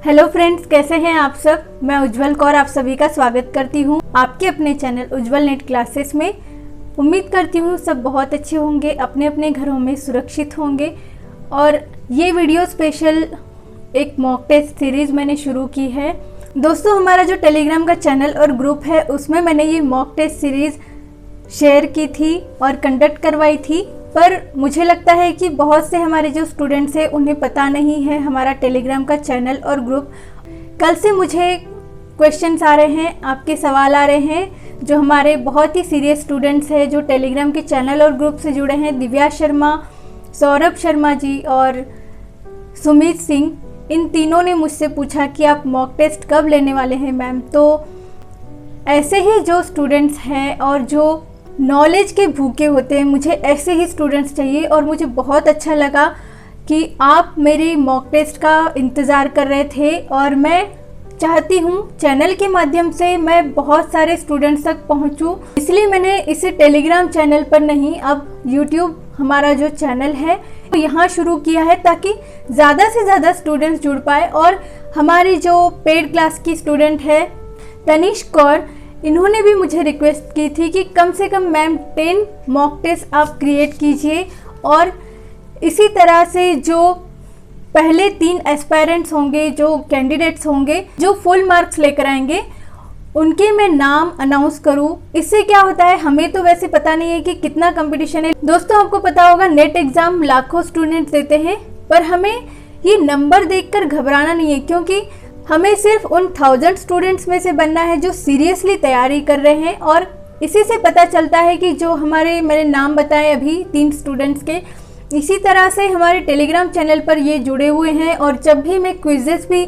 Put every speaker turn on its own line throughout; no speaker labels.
Hello friends, कैसे हैं आप सब। मैं उज्जवल कौर आप सभी का स्वागत करती हूं आपके अपने चैनल उज्जवल नेट क्लासेस में। उम्मीद करती हूं सब बहुत अच्छे होंगे, अपने अपने घरों में सुरक्षित होंगे। और ये वीडियो स्पेशल एक मॉक टेस्ट सीरीज़ मैंने शुरू की है। दोस्तों, हमारा जो टेलीग्राम का चैनल और ग्रुप है उसमें मैंने ये मॉक टेस्ट सीरीज़ शेयर की थी और कंडक्ट करवाई थी, पर मुझे लगता है कि बहुत से हमारे जो स्टूडेंट्स हैं उन्हें पता नहीं है हमारा टेलीग्राम का चैनल और ग्रुप। कल से मुझे क्वेश्चंस आ रहे हैं, आपके सवाल आ रहे हैं, जो हमारे बहुत ही सीरियस स्टूडेंट्स हैं जो टेलीग्राम के चैनल और ग्रुप से जुड़े हैं। दिव्या शर्मा, सौरभ शर्मा जी और सुमित सिंह, इन तीनों ने मुझसे पूछा कि आप मॉक टेस्ट कब लेने वाले हैं मैम। तो ऐसे ही जो स्टूडेंट्स हैं और जो नॉलेज के भूखे होते हैं, मुझे ऐसे ही स्टूडेंट्स चाहिए। और मुझे बहुत अच्छा लगा कि आप मेरे मॉक टेस्ट का इंतज़ार कर रहे थे और मैं चाहती हूँ चैनल के माध्यम से मैं बहुत सारे स्टूडेंट्स तक पहुँचूँ। इसलिए मैंने इसे टेलीग्राम चैनल पर नहीं, अब यूट्यूब हमारा जो चैनल है तो यहाँ शुरू किया है ताकि ज़्यादा से ज़्यादा स्टूडेंट्स जुड़ पाए। और हमारी जो पेड क्लास की स्टूडेंट है तनिष कौर, इन्होंने भी मुझे रिक्वेस्ट की थी कि कम से कम मैम 10 मॉक टेस्ट आप क्रिएट कीजिए। और इसी तरह से जो पहले 3 एस्पायरेंट्स होंगे, जो कैंडिडेट्स होंगे, जो फुल मार्क्स लेकर आएंगे, उनके मैं नाम अनाउंस करूं। इससे क्या होता है, हमें तो वैसे पता नहीं है कि कितना कंपटीशन है। दोस्तों, आपको पता होगा नेट एग्ज़ाम लाखों स्टूडेंट्स देते हैं, पर हमें ये नंबर देखकर घबराना नहीं है, क्योंकि हमें सिर्फ उन 1000 स्टूडेंट्स में से बनना है जो सीरियसली तैयारी कर रहे हैं। और इसी से पता चलता है कि जो मैंने नाम बताए अभी 3 स्टूडेंट्स के, इसी तरह से हमारे टेलीग्राम चैनल पर ये जुड़े हुए हैं। और जब भी मैं क्विज़ेस भी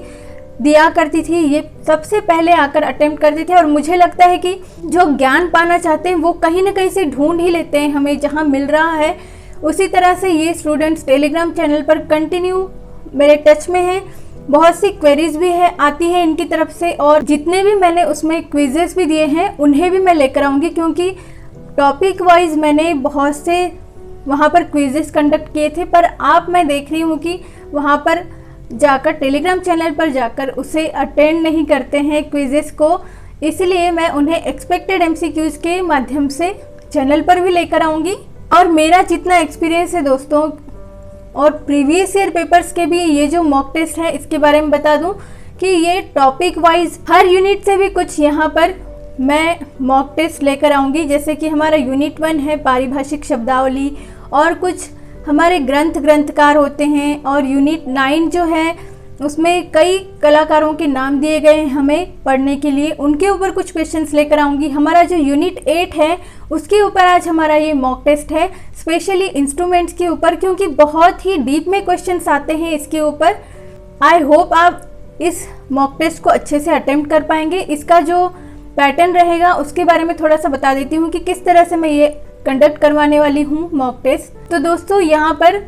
दिया करती थी, ये सबसे पहले आकर अटेम्प्ट करते थे। और मुझे लगता है कि जो ज्ञान पाना चाहते हैं वो कहीं ना कहीं से ढूंढ ही लेते हैं, हमें जहाँ मिल रहा है। उसी तरह से ये स्टूडेंट्स टेलीग्राम चैनल पर कंटिन्यू मेरे टच में हैं। बहुत सी क्वेरीज भी आती हैं इनकी तरफ से, और जितने भी मैंने उसमें क्विजेस भी दिए हैं उन्हें भी मैं लेकर आऊँगी, क्योंकि टॉपिक वाइज मैंने बहुत से वहाँ पर क्विजेस कंडक्ट किए थे। पर मैं देख रही हूँ कि वहाँ पर जाकर टेलीग्राम चैनल पर जाकर उसे अटेंड नहीं करते हैं क्विजेस को, इसलिए मैं उन्हें एक्सपेक्टेड MCQs के माध्यम से चैनल पर भी लेकर आऊँगी। और मेरा जितना एक्सपीरियंस है दोस्तों, और प्रीवियस ईयर पेपर्स के भी ये जो मॉक टेस्ट है इसके बारे में बता दूं कि ये टॉपिक वाइज हर यूनिट से भी कुछ यहाँ पर मैं मॉक टेस्ट लेकर आऊँगी। जैसे कि हमारा यूनिट 1 है पारिभाषिक शब्दावली, और कुछ हमारे ग्रंथकार होते हैं। और यूनिट 9 जो है उसमें कई कलाकारों के नाम दिए गए हैं हमें पढ़ने के लिए, उनके ऊपर कुछ क्वेश्चंस लेकर आऊँगी। हमारा जो यूनिट 8 है उसके ऊपर आज हमारा ये मॉक टेस्ट है, स्पेशली इंस्ट्रूमेंट्स के ऊपर, क्योंकि बहुत ही डीप में क्वेश्चंस आते हैं इसके ऊपर। आई होप आप इस मॉक टेस्ट को अच्छे से अटेम्प्ट कर पाएंगे। इसका जो पैटर्न रहेगा उसके बारे में थोड़ा सा बता देती हूँ कि किस तरह से मैं ये कंडक्ट करवाने वाली हूँ मॉक टेस्ट। तो दोस्तों, यहाँ पर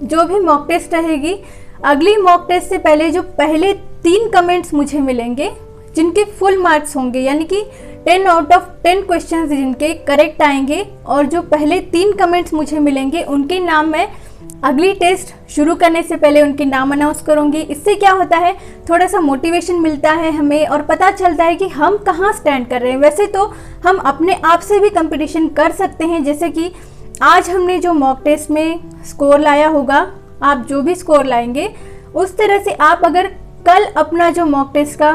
जो भी मॉक टेस्ट रहेगी, अगली मॉक टेस्ट से पहले जो पहले 3 कमेंट्स मुझे मिलेंगे जिनके फुल मार्क्स होंगे, यानी कि 10 आउट ऑफ 10 क्वेश्चंस जिनके करेक्ट आएंगे, और जो पहले 3 कमेंट्स मुझे मिलेंगे उनके नाम मैं अगली टेस्ट शुरू करने से पहले उनके नाम अनाउंस करूंगी। इससे क्या होता है, थोड़ा सा मोटिवेशन मिलता है हमें और पता चलता है कि हम कहाँ स्टैंड कर रहे हैं। वैसे तो हम अपने आप से भी कंपटीशन कर सकते हैं, जैसे कि आज हमने जो मॉक टेस्ट में स्कोर लाया होगा, आप जो भी स्कोर लाएंगे उस तरह से आप अगर कल अपना जो मॉक टेस्ट का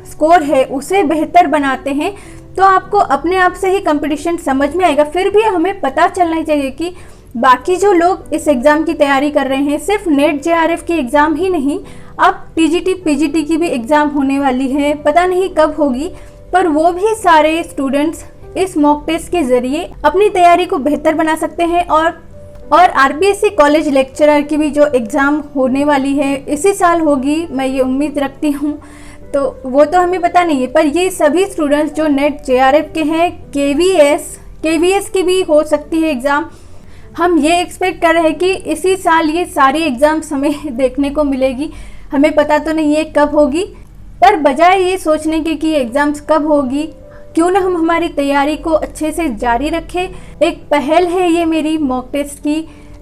स्कोर है उसे बेहतर बनाते हैं तो आपको अपने आप से ही कंपटीशन समझ में आएगा। फिर भी हमें पता चलना चाहिए कि बाकी जो लोग इस एग्ज़ाम की तैयारी कर रहे हैं, सिर्फ नेट JRF की एग्ज़ाम ही नहीं, अब TGT PGT की भी एग्ज़ाम होने वाली है, पता नहीं कब होगी, पर वो भी सारे स्टूडेंट्स इस मॉक टेस्ट के ज़रिए अपनी तैयारी को बेहतर बना सकते हैं। और RPSC कॉलेज लेक्चरर की भी जो एग्ज़ाम होने वाली है इसी साल होगी, मैं ये उम्मीद रखती हूँ। तो वो तो हमें पता नहीं है, पर ये सभी स्टूडेंट्स जो नेट JRF के हैं, KVS की भी हो सकती है एग्ज़ाम, हम ये एक्सपेक्ट कर रहे हैं कि इसी साल ये सारी एग्ज़ाम्स हमें देखने को मिलेगी। हमें पता तो नहीं है कब होगी, पर बजाय ये सोचने के कि एग्ज़ाम्स कब होगी, क्यों ना हम हमारी तैयारी को अच्छे से जारी रखें। एक पहल है ये मेरी मॉक टेस्ट की।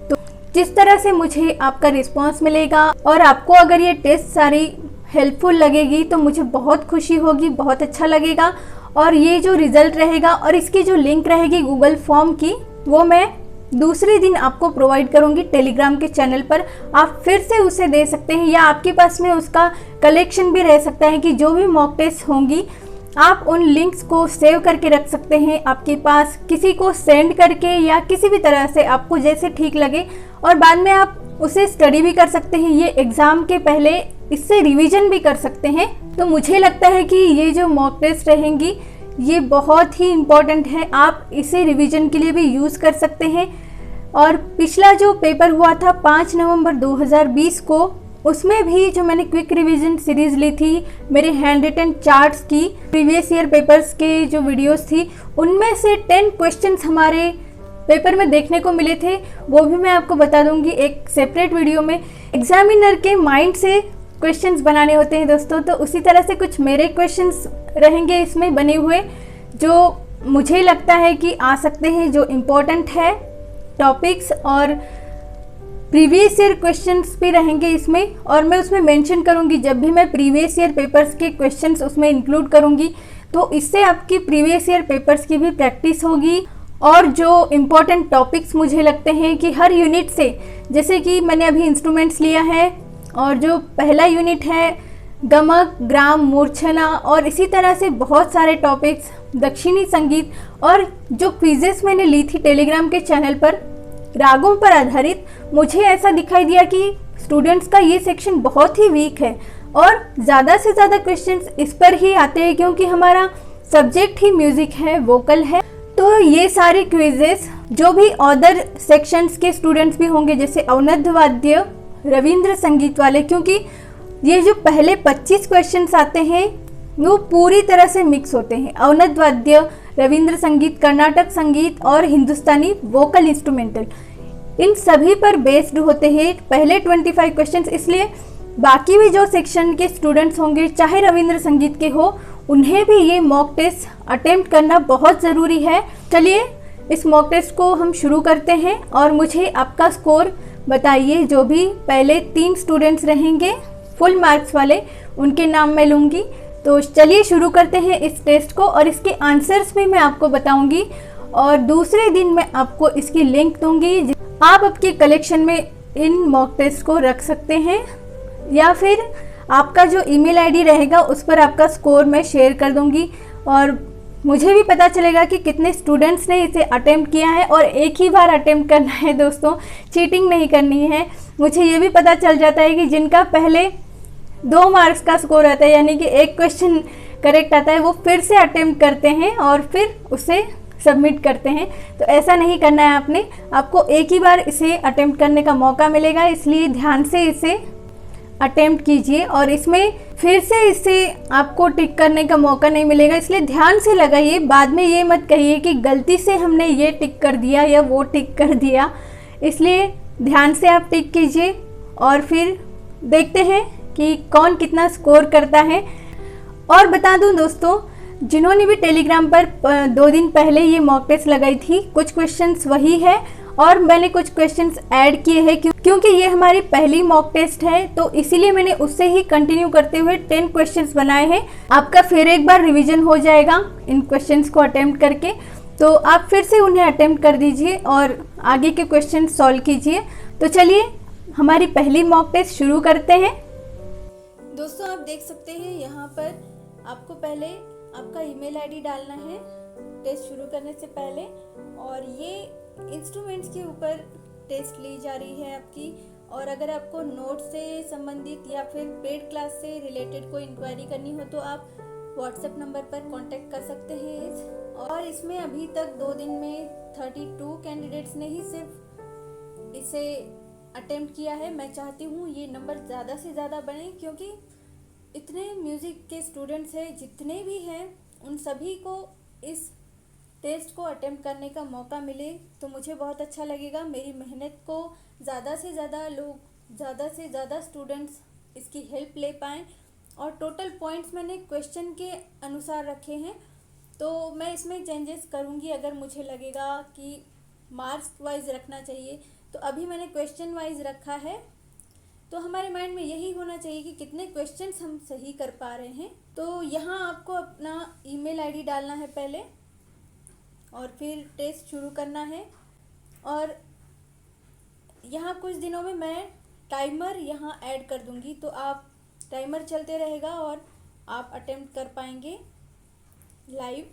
तो जिस तरह से मुझे आपका रिस्पांस मिलेगा और आपको अगर ये टेस्ट सारी हेल्पफुल लगेगी तो मुझे बहुत खुशी होगी, बहुत अच्छा लगेगा। और ये जो रिज़ल्ट रहेगा और इसकी जो लिंक रहेगी गूगल फॉर्म की, वो मैं दूसरे दिन आपको प्रोवाइड करूंगी टेलीग्राम के चैनल पर। आप फिर से उसे दे सकते हैं या आपके पास में उसका कलेक्शन भी रह सकता है कि जो भी मॉक टेस्ट होंगी आप उन लिंक्स को सेव करके रख सकते हैं आपके पास, किसी को सेंड करके या किसी भी तरह से आपको जैसे ठीक लगे, और बाद में आप उसे स्टडी भी कर सकते हैं। ये एग्ज़ाम के पहले इससे रिवीजन भी कर सकते हैं। तो मुझे लगता है कि ये जो मॉक टेस्ट रहेंगी ये बहुत ही इम्पॉर्टेंट है, आप इसे रिवीजन के लिए भी यूज़ कर सकते हैं। और पिछला जो पेपर हुआ था 5 नवंबर 2020 को, उसमें भी जो मैंने क्विक रिवीजन सीरीज़ ली थी मेरे हैंड रिटन चार्ट्स की, प्रीवियस ईयर पेपर्स के जो वीडियोस थी, उनमें से 10 क्वेश्चंस हमारे पेपर में देखने को मिले थे। वो भी मैं आपको बता दूंगी एक सेपरेट वीडियो में। एग्जामिनर के माइंड से क्वेश्चंस बनाने होते हैं दोस्तों, तो उसी तरह से कुछ मेरे क्वेश्चंस रहेंगे इसमें बने हुए, जो मुझे लगता है कि आ सकते हैं, जो इम्पोर्टेंट है टॉपिक्स, और प्रीवियस ईयर क्वेश्चंस भी रहेंगे इसमें। और मैं उसमें मेंशन करूंगी, जब भी मैं प्रीवियस ईयर पेपर्स के क्वेश्चंस उसमें इंक्लूड करूंगी तो इससे आपकी प्रीवियस ईयर पेपर्स की भी प्रैक्टिस होगी। और जो इम्पोर्टेंट टॉपिक्स मुझे लगते हैं कि हर यूनिट से, जैसे कि मैंने अभी इंस्ट्रूमेंट्स लिया है और जो पहला यूनिट है गमक, ग्राम, मूर्छना, और इसी तरह से बहुत सारे टॉपिक्स, दक्षिणी संगीत, और जो क्विजेस मैंने ली थी टेलीग्राम के चैनल पर रागों पर आधारित, मुझे ऐसा दिखाई दिया कि स्टूडेंट्स का ये सेक्शन बहुत ही वीक है और ज़्यादा से ज़्यादा क्वेश्चंस इस पर ही आते हैं क्योंकि हमारा सब्जेक्ट ही म्यूज़िक है, वोकल है। तो ये सारे क्विजेस जो भी अदर सेक्शंस के स्टूडेंट्स भी होंगे, जैसे अवनद्ध वाद्य, रविंद्र संगीत वाले, क्योंकि ये जो पहले 25 क्वेश्चंस आते हैं वो पूरी तरह से मिक्स होते हैं। अवनद्ध वाद्य, रविंद्र संगीत, कर्नाटक संगीत और हिंदुस्तानी वोकल इंस्ट्रूमेंटल, इन सभी पर बेस्ड होते हैं पहले 25 क्वेश्चंस। इसलिए बाकी भी जो सेक्शन के स्टूडेंट्स होंगे, चाहे रविंद्र संगीत के हो, उन्हें भी ये मॉक टेस्ट अटेम्प्ट करना बहुत ज़रूरी है। चलिए इस मॉक टेस्ट को हम शुरू करते हैं और मुझे आपका स्कोर बताइए। जो भी पहले 3 स्टूडेंट्स रहेंगे फुल मार्क्स वाले, उनके नाम मैं लूँगी। तो चलिए शुरू करते हैं इस टेस्ट को, और इसके आंसर्स भी मैं आपको बताऊंगी और दूसरे दिन मैं आपको इसकी लिंक दूंगी। आप आपके कलेक्शन में इन मॉक टेस्ट को रख सकते हैं, या फिर आपका जो ईमेल आईडी रहेगा उस पर आपका स्कोर मैं शेयर कर दूंगी, और मुझे भी पता चलेगा कि कितने स्टूडेंट्स ने इसे अटेम्प्ट किया है। और एक ही बार अटेम्प्ट करना है दोस्तों, चीटिंग नहीं करनी है। मुझे ये भी पता चल जाता है कि जिनका पहले 2 मार्क्स का स्कोर आता है, यानी कि एक क्वेश्चन करेक्ट आता है, वो फिर से अटेम्प्ट करते हैं और फिर उसे सबमिट करते हैं। तो ऐसा नहीं करना है आपने, आपको एक ही बार इसे अटेम्प्ट करने का मौका मिलेगा, इसलिए ध्यान से इसे अटेम्प्ट कीजिए। और इसमें फिर से इसे आपको टिक करने का मौका नहीं मिलेगा, इसलिए ध्यान से लगाइए। बाद में ये मत कहिए कि गलती से हमने ये टिक कर दिया या वो टिक कर दिया, इसलिए ध्यान से आप टिक कीजिए और फिर देखते हैं कि कौन कितना स्कोर करता है। और बता दूं दोस्तों, जिन्होंने भी टेलीग्राम पर 2 दिन पहले ये मॉक टेस्ट लगाई थी, कुछ क्वेश्चंस वही है और मैंने कुछ क्वेश्चंस ऐड किए हैं क्योंकि ये हमारी पहली मॉक टेस्ट है, तो इसीलिए मैंने उससे ही कंटिन्यू करते हुए 10 क्वेश्चंस बनाए हैं। आपका फिर एक बार रिवीजन हो जाएगा इन क्वेश्चंस को अटेम्प्ट करके, तो आप फिर से उन्हें अटेम्प्ट कर दीजिए और आगे के क्वेश्चन सॉल्व कीजिए। तो चलिए हमारी पहली मॉक टेस्ट शुरू करते हैं। दोस्तों आप देख सकते हैं यहाँ पर आपको पहले आपका ईमेल आईडी डालना है टेस्ट शुरू करने से पहले, और ये इंस्ट्रूमेंट्स के ऊपर टेस्ट ली जा रही है आपकी। और अगर आपको नोट से संबंधित या फिर पेड क्लास से रिलेटेड कोई इंक्वायरी करनी हो तो आप व्हाट्सएप नंबर पर कांटेक्ट कर सकते हैं। और इसमें अभी तक 2 दिन में 32 कैंडिडेट्स ने ही सिर्फ इसे अटेम्प्ट किया है। मैं चाहती हूँ ये नंबर ज़्यादा से ज़्यादा बढ़े, क्योंकि इतने म्यूज़िक के स्टूडेंट्स हैं, जितने भी हैं उन सभी को इस टेस्ट को अटेम्प्ट करने का मौका मिले तो मुझे बहुत अच्छा लगेगा। मेरी मेहनत को ज़्यादा से ज़्यादा लोग, ज़्यादा से ज़्यादा स्टूडेंट्स इसकी हेल्प ले पाएँ। और टोटल पॉइंट्स मैंने क्वेश्चन के अनुसार रखे हैं, तो मैं इसमें चेंजेस करूँगी अगर मुझे लगेगा कि मार्क्स वाइज रखना चाहिए। तो अभी मैंने क्वेश्चन वाइज रखा है तो हमारे माइंड में यही होना चाहिए कि कितने क्वेश्चंस हम सही कर पा रहे हैं। तो यहाँ आपको अपना ईमेल आईडी डालना है पहले और फिर टेस्ट शुरू करना है। और यहाँ कुछ दिनों में मैं टाइमर यहाँ ऐड कर दूँगी, तो आप टाइमर चलते रहेगा और आप अटेम्प्ट कर पाएंगे लाइव।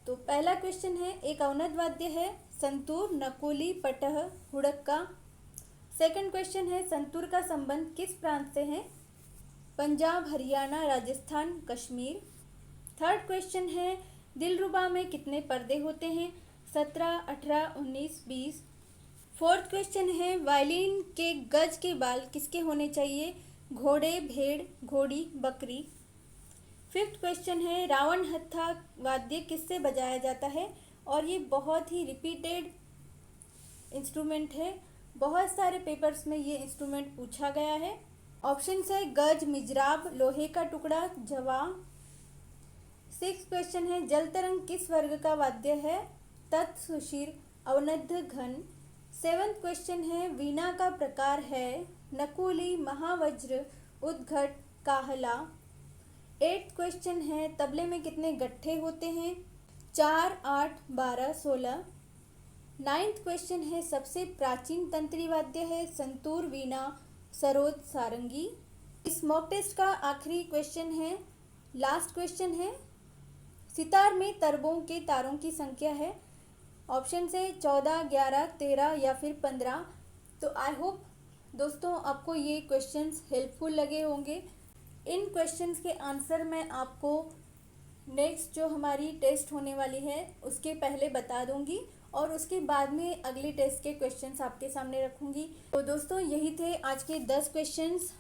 तो पहला क्वेश्चन है, एक अवनद वाद्य है संतूर, नकुली, पटह, हुड़क्का। सेकंड क्वेश्चन है, संतूर का संबंध किस प्रांत से है? पंजाब, हरियाणा, राजस्थान, कश्मीर। थर्ड क्वेश्चन है, दिलरुबा में कितने पर्दे होते हैं? 17, 18, 19, 20। फोर्थ क्वेश्चन है, वायलिन के गज के बाल किसके होने चाहिए? घोड़े, भेड़, घोड़ी, बकरी। फिफ्थ क्वेश्चन है, रावण हत्था वाद्य किससे बजाया जाता है? और ये बहुत ही रिपीटेड इंस्ट्रूमेंट है, बहुत सारे पेपर्स में ये इंस्ट्रूमेंट पूछा गया है। ऑप्शन है गज, मिजराब, लोहे का टुकड़ा, जवा। सिक्स क्वेश्चन है, जल तरंग किस वर्ग का वाद्य है? तत्, सुशीर, अवनद्ध, घन। सेवंथ क्वेश्चन है, वीणा का प्रकार है? नकुली, महावज्र, उद्घट, काहला। एट्थ क्वेश्चन है, तबले में कितने गट्ठे होते हैं? 4, 8, 12, 16। नाइन्थ क्वेश्चन है, सबसे प्राचीन तंत्री वाद्य है? संतूर, वीणा, सरोद, सारंगी। इस मॉक टेस्ट का आखिरी क्वेश्चन है, लास्ट क्वेश्चन है, सितार में तरबों के तारों की संख्या है? ऑप्शन से 14, 11, 13 या फिर 15। तो आई होप दोस्तों आपको ये क्वेश्चंस हेल्पफुल लगे होंगे। इन क्वेश्चंस के आंसर मैं आपको नेक्स्ट जो हमारी टेस्ट होने वाली है उसके पहले बता दूंगी और उसके बाद में अगली टेस्ट के क्वेश्चंस आपके सामने रखूंगी। तो दोस्तों यही थे आज के 10 क्वेश्चंस।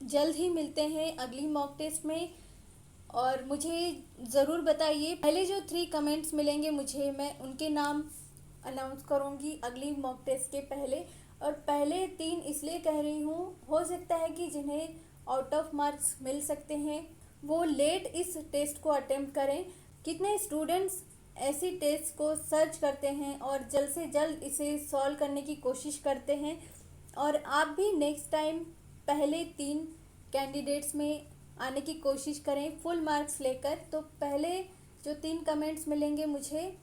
जल्द ही मिलते हैं अगली मॉक टेस्ट में और मुझे ज़रूर बताइए, पहले जो 3 कमेंट्स मिलेंगे मुझे, मैं उनके नाम अनाउंस करूंगी अगली मॉक टेस्ट के पहले। और पहले 3 इसलिए कह रही हूँ, हो सकता है कि जिन्हें आउट ऑफ मार्क्स मिल सकते हैं वो लेट इस टेस्ट को अटेम्प्ट करें। कितने स्टूडेंट्स ऐसी टेस्ट को सर्च करते हैं और जल्द से जल्द इसे सॉल्व करने की कोशिश करते हैं। और आप भी नेक्स्ट टाइम पहले 3 कैंडिडेट्स में आने की कोशिश करें फुल मार्क्स लेकर। तो पहले जो 3 कमेंट्स मिलेंगे मुझे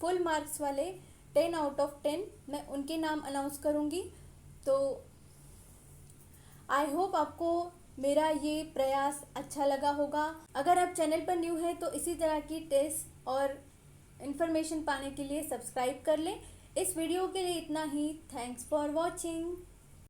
फुल मार्क्स वाले 10 आउट ऑफ 10, मैं उनके नाम अनाउंस करूंगी। तो आई होप आपको मेरा ये प्रयास अच्छा लगा होगा। अगर आप चैनल पर न्यू हैं तो इसी तरह की टेस्ट और इन्फॉर्मेशन पाने के लिए सब्सक्राइब कर लें। इस वीडियो के लिए इतना ही। Thanks for watching.